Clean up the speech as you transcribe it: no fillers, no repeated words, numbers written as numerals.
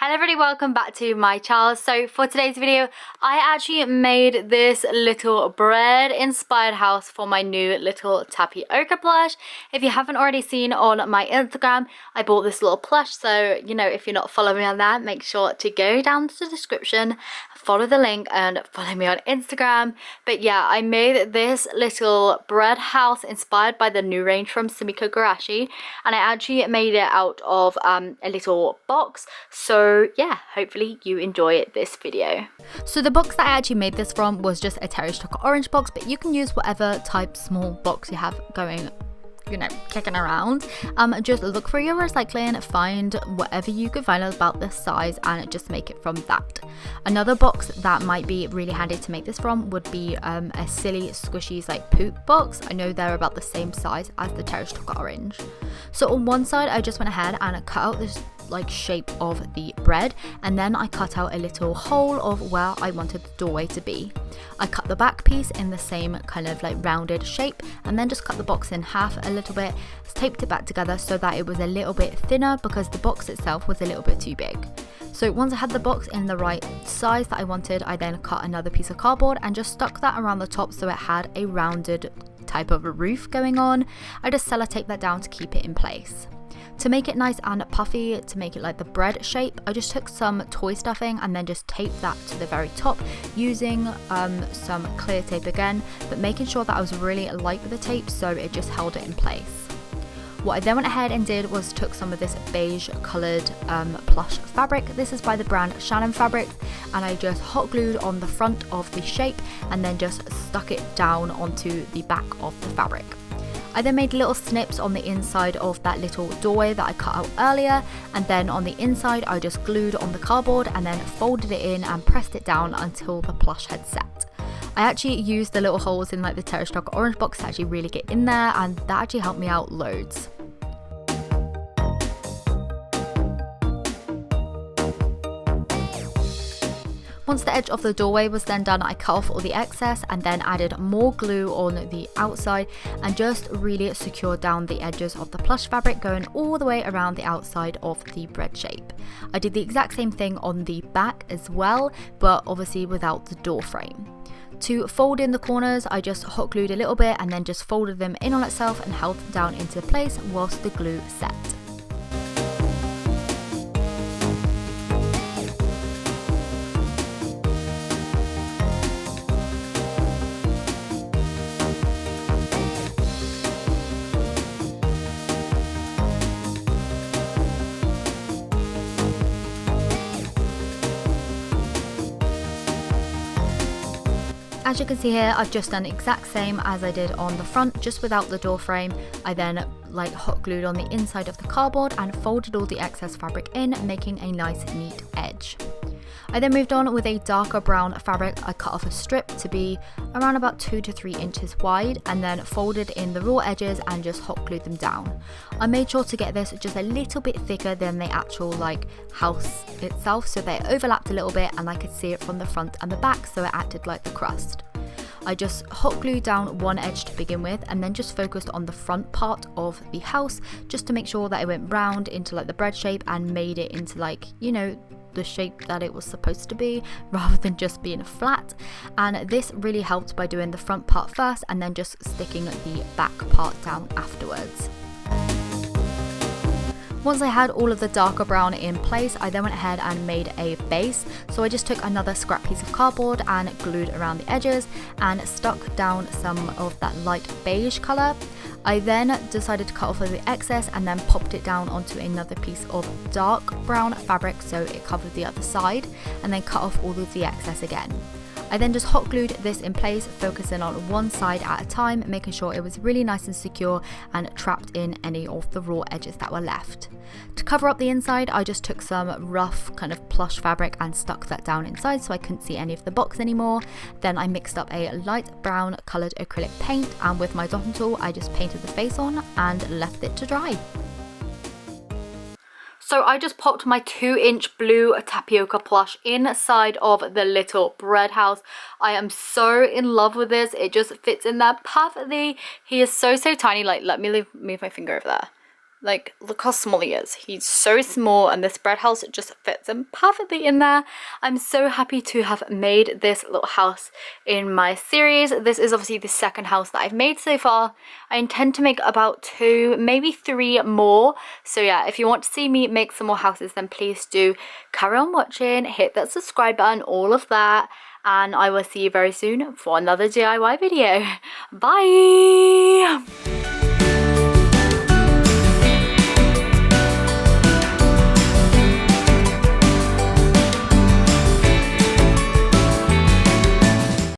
Hello everybody, welcome back to my channel. So for today's video, I actually made this little bread inspired house for my new little tapioca plush. If you haven't already seen on my Instagram, I bought this little plush, so you know, if you're not following me on that, make sure to go down to the description, follow the link and follow me on Instagram. But yeah, I made this little bread house inspired by the new range from Sumikko Gurashi, and I actually made it out of a little box. So yeah, hopefully you enjoy this video. So the box that I actually made this from was just a terrace chocolate orange box, but you can use whatever type small box you have going, you know, kicking around. Just look for your recycling, find whatever you can find about this size and just make it from that. Another box that might be really handy to make this from would be a silly squishies like poop box. I know they're about the same size as the terrace chocolate orange. So on one side I just went ahead and cut out this like shape of the bread, and then I cut out a little hole of where I wanted the doorway to be. I cut the back piece in the same kind of like rounded shape, and then just cut the box in half a little bit, taped it back together so that it was a little bit thinner because the box itself was a little bit too big. So once I had the box in the right size that I wanted, I then cut another piece of cardboard and just stuck that around the top so it had a rounded type of a roof going on. I just sellotaped that down to keep it in place. To make it nice and puffy, to make it like the bread shape, I just took some toy stuffing and then just taped that to the very top using some clear tape again, but making sure that I was really light with the tape so it just held it in place. What I then went ahead and did was took some of this beige coloured plush fabric. This is by the brand Shannon Fabrics, and I just hot glued on the front of the shape and then just stuck it down onto the back of the fabric. I then made little snips on the inside of that little doorway that I cut out earlier, and then on the inside I just glued on the cardboard and then folded it in and pressed it down until the plush had set. I actually used the little holes in like the terrace chocolate orange box to actually really get in there, and that actually helped me out loads. Once the edge of the doorway was then done, I cut off all the excess and then added more glue on the outside and just really secured down the edges of the plush fabric, going all the way around the outside of the bread shape. I did the exact same thing on the back as well, but obviously without the door frame. To fold in the corners, I just hot glued a little bit and then just folded them in on itself and held them down into place whilst the glue set. As you can see here, I've just done the exact same as I did on the front, just without the door frame. I then like hot glued on the inside of the cardboard and folded all the excess fabric in, making a nice neat edge. I then moved on with a darker brown fabric. I cut off a strip to be around about 2 to 3 inches wide and then folded in the raw edges and just hot glued them down. I made sure to get this just a little bit thicker than the actual like house itself, so they overlapped a little bit and I could see it from the front and the back, so it acted like the crust. I just hot glued down one edge to begin with and then just focused on the front part of the house just to make sure that it went round into like the bread shape and made it into like, you know, the shape that it was supposed to be rather than just being flat. And this really helped by doing the front part first and then just sticking the back part down afterwards. Once I had all of the darker brown in place, I then went ahead and made a base. So I just took another scrap piece of cardboard and glued around the edges and stuck down some of that light beige colour. I then decided to cut off all the excess and then popped it down onto another piece of dark brown fabric so it covered the other side, and then cut off all of the excess again. I then just hot glued this in place, focusing on one side at a time, making sure it was really nice and secure and trapped in any of the raw edges that were left. To cover up the inside, I just took some rough kind of plush fabric and stuck that down inside so I couldn't see any of the box anymore. Then I mixed up a light brown coloured acrylic paint, and with my dotting tool I just painted the face on and left it to dry. So I just popped my 2-inch blue tapioca plush inside of the little bread house. I am so in love with this. It just fits in there perfectly. He is so tiny. Like, let me move my finger over there. Like, look how small he is. He's so small, and this bread house just fits him perfectly in there. I'm so happy to have made this little house in my series. This is obviously the second house that I've made so far. I intend to make about 2, maybe 3 more. So yeah, if you want to see me make some more houses, then please do carry on watching, hit that subscribe button, all of that. And I will see you very soon for another DIY video. Bye!